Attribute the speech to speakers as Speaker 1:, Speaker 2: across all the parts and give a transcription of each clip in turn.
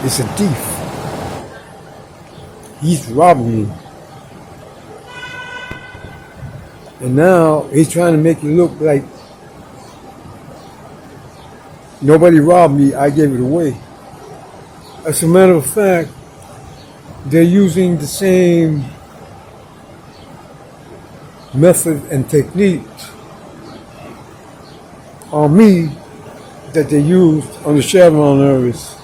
Speaker 1: is a thief. He's robbing me. And now he's trying to make it look like nobody robbed me, I gave it away. As a matter of fact, they're using the same method and technique on me that they used on the Chevron heiress.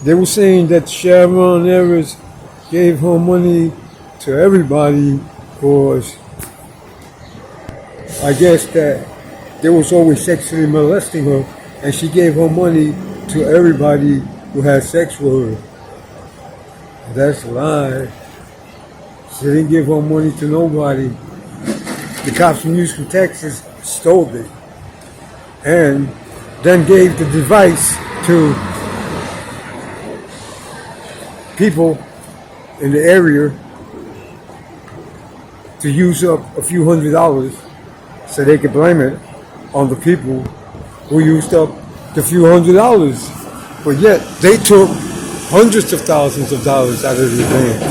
Speaker 1: They were saying that the Chevron heiress gave her money to everybody because I guess that they was always sexually molesting her, and she gave her money to everybody who had sex with her. That's a lie. She didn't give her money to nobody. The cops from Houston, Texas stole it and then gave the device to people in the area to use up a few $100s so they could blame it on the people who used up the few $100s. But yet they took hundreds of thousands of dollars out of the bank.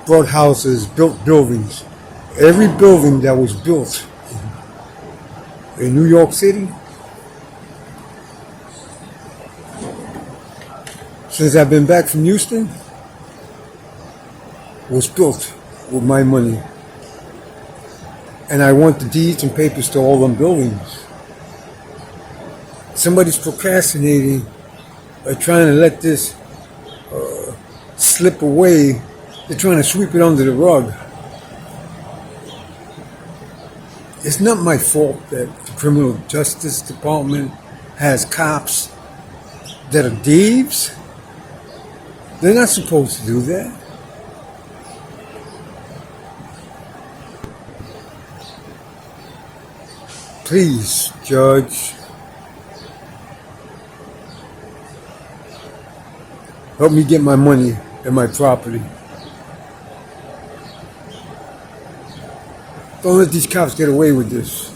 Speaker 1: Bought houses, built buildings. Every building that was built in New York City since I've been back from Houston was built with my money. And I want the deeds and papers to all them buildings. Somebody's procrastinating or trying to let this slip away. They're trying to sweep it under the rug. It's not my fault that the criminal justice department has cops that are thieves. They're not supposed to do that. Please, Judge, help me get my money and my property. Don't let these cops get away with this.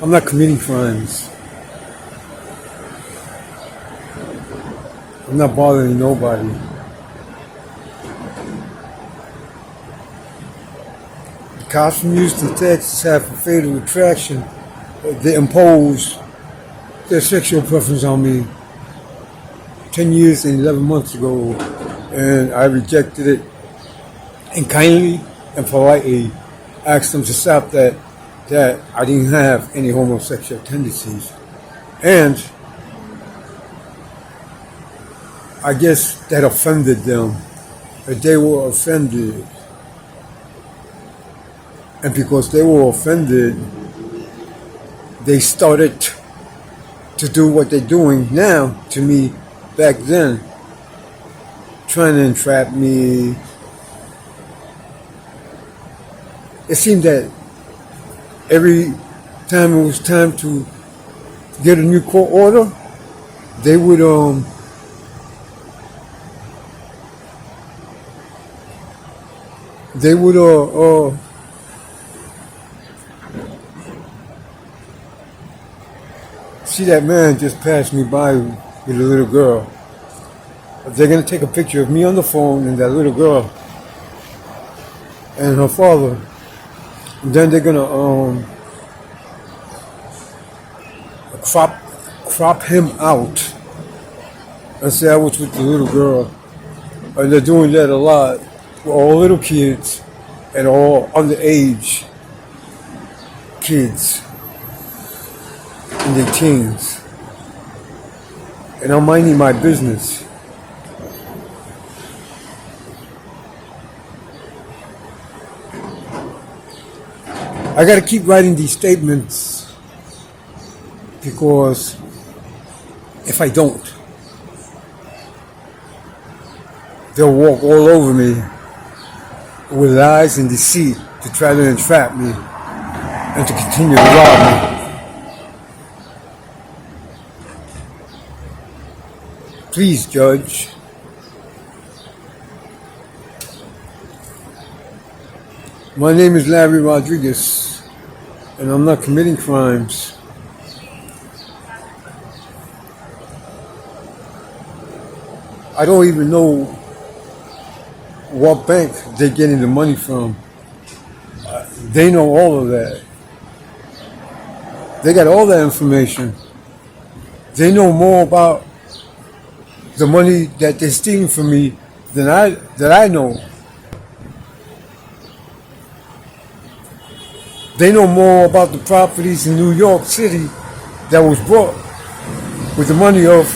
Speaker 1: I'm not committing crimes. I'm not bothering nobody. The cops from Houston, Texas have a fatal attraction. They impose their sexual preference on me 10 years and 11 months ago, and I rejected it and kindly and politely asked them to stop that I didn't have any homosexual tendencies. And I guess that offended them, that they were offended. And because they were offended, they started to do what they're doing now to me back then, trying to entrap me. It seemed that every time it was time to get a new court order, they would see that man just passed me by with a little girl. They're gonna take a picture of me on the phone and that little girl and her father. And then they're gonna crop him out and say I was with the little girl. And they're doing that a lot with all little kids and all underage kids in their teens. And I'm minding my business. I gotta keep writing these statements because if I don't, they'll walk all over me with lies and deceit to try to entrap me and to continue to rob me. Please, Judge. My name is Larry Rodriguez, and I'm not committing crimes. I don't even know what bank they're getting the money from. They know all of that. They got all that information. They know more about the money that they're stealing from me than I know. They know more about the properties in New York City that was bought with the money of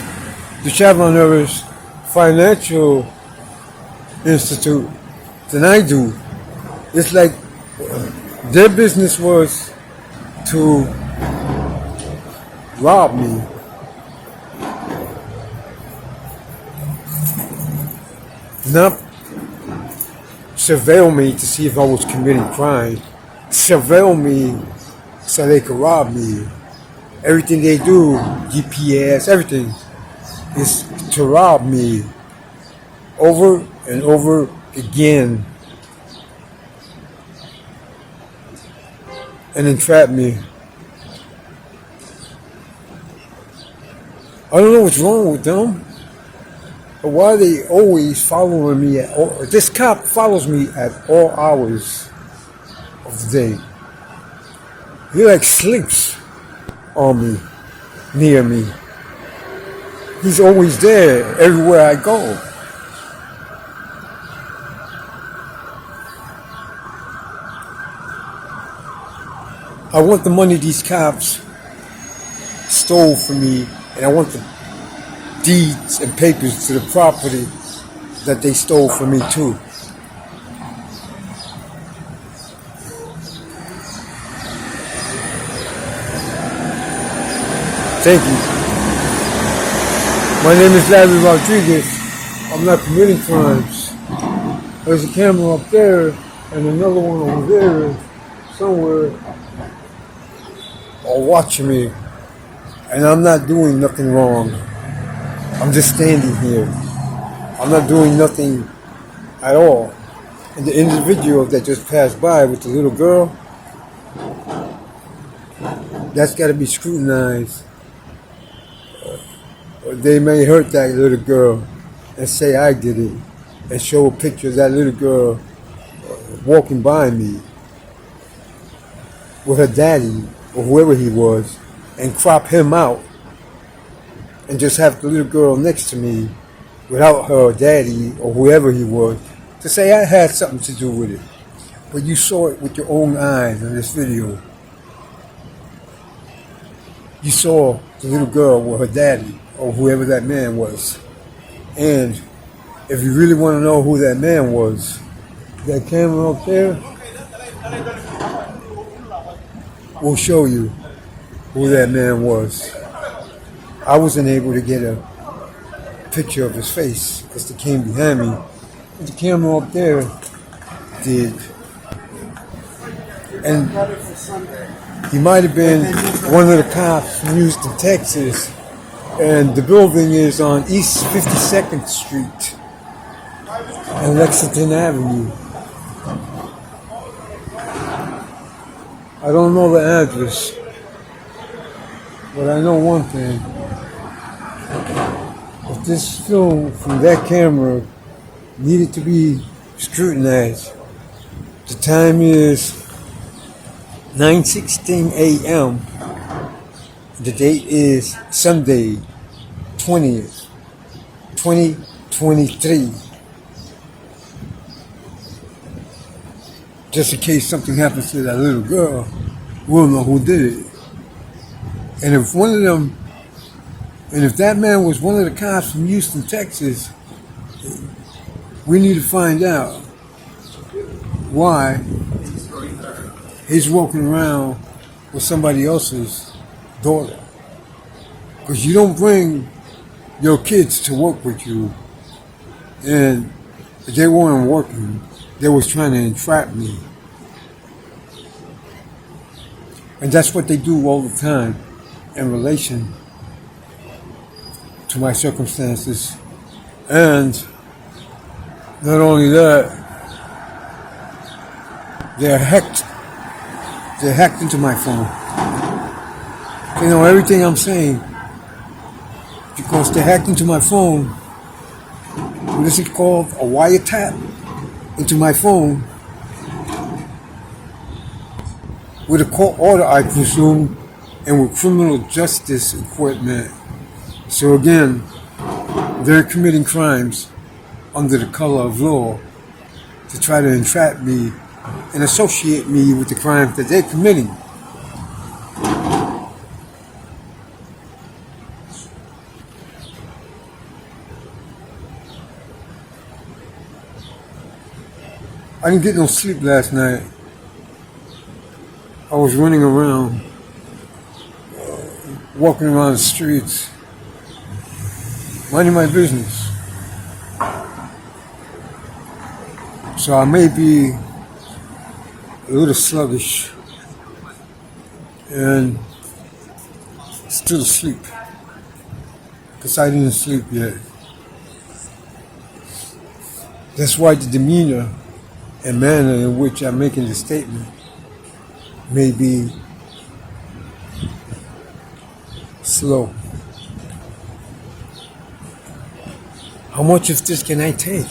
Speaker 1: the Chevron Harris Financial Institute than I do. It's like their business was to rob me. Not surveil me to see if I was committing crime. Surveil me so they could rob me. Everything they do, GPS, everything, is to rob me over and over again and entrap me. I don't know what's wrong with them. But why are they always following me at all? This cop follows me at all hours of the day. He like sleeps on me, near me. He's always there everywhere I go. I want the money these cops stole from me, and I want the deeds and papers to the property that they stole from me too. Thank you. My name is Larry Rodriguez. I'm not committing crimes. There's a camera up there and another one over there somewhere are watching me, and I'm not doing nothing wrong. I'm just standing here. I'm not doing nothing at all. And the individual that just passed by with the little girl, that's got to be scrutinized. They may hurt that little girl and say I did it, and show a picture of that little girl walking by me with her daddy or whoever he was, and crop him out and just have the little girl next to me without her daddy or whoever he was to say I had something to do with it. But you saw it with your own eyes in this video. You saw the little girl with her daddy or whoever that man was. And if you really want to know who that man was, that camera up there will show you who that man was. I wasn't able to get a picture of his face because they came behind me. But the camera up there did. And he might have been one of the cops from Houston, Texas. And the building is on East 52nd Street and Lexington Avenue. I don't know the address, but I know one thing. If this film from that camera needed to be scrutinized, the time is 9:16 a.m. The date is Sunday, 20th, 2023. Just in case something happens to that little girl, we'll know who did it. And if one of them, and if that man was one of the cops from Houston, Texas, we need to find out why he's walking around with somebody else's daughter. Because you don't bring your kids to work with you, and they weren't working. They was trying to entrap me. And that's what they do all the time in relation to my circumstances. And not only that, they're hecked They hacked into my phone. They know everything I'm saying because they hacked into my phone. What is it called? A wiretap into my phone with a court order, I presume, and with criminal justice equipment. So again, they're committing crimes under the color of law to try to entrap me and associate me with the crimes that they're committing. I didn't get no sleep last night. I was running around, walking around the streets, minding my business. So I may be a little sluggish and still asleep because I didn't sleep yet. That's why the demeanor and manner in which I'm making the statement may be slow. How much of this can I take?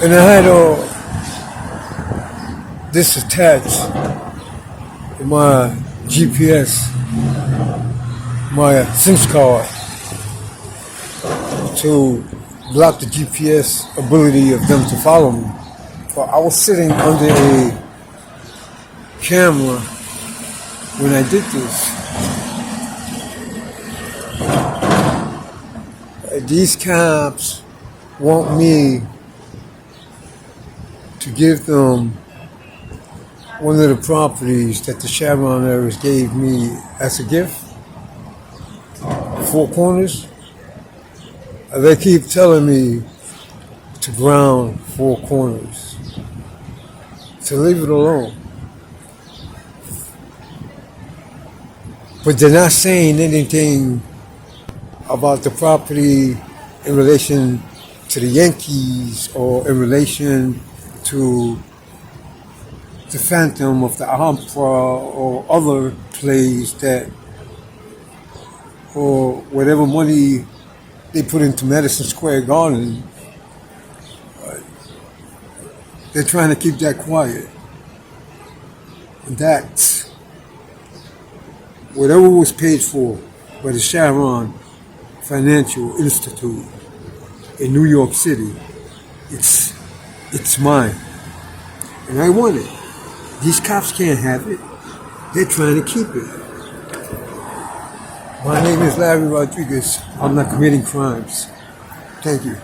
Speaker 1: And I had this attached to my GPS, my SIM card, to block the GPS ability of them to follow me. But I was sitting under a camera when I did this. These cops want me to give them one of the properties that the Chevron heirs gave me as a gift, Four Corners. They keep telling me to ground Four Corners, to leave it alone. But they're not saying anything about the property in relation to the Yankees or in relation to the Phantom of the Opera or other plays that, or whatever money they put into Madison Square Garden. They're trying to keep that quiet. And that's whatever was paid for by the Chevron Financial Institute in New York City. It's mine. And I want it. These cops can't have it. They're trying to keep it. My name is Larry Rodriguez. I'm not committing crimes. Thank you.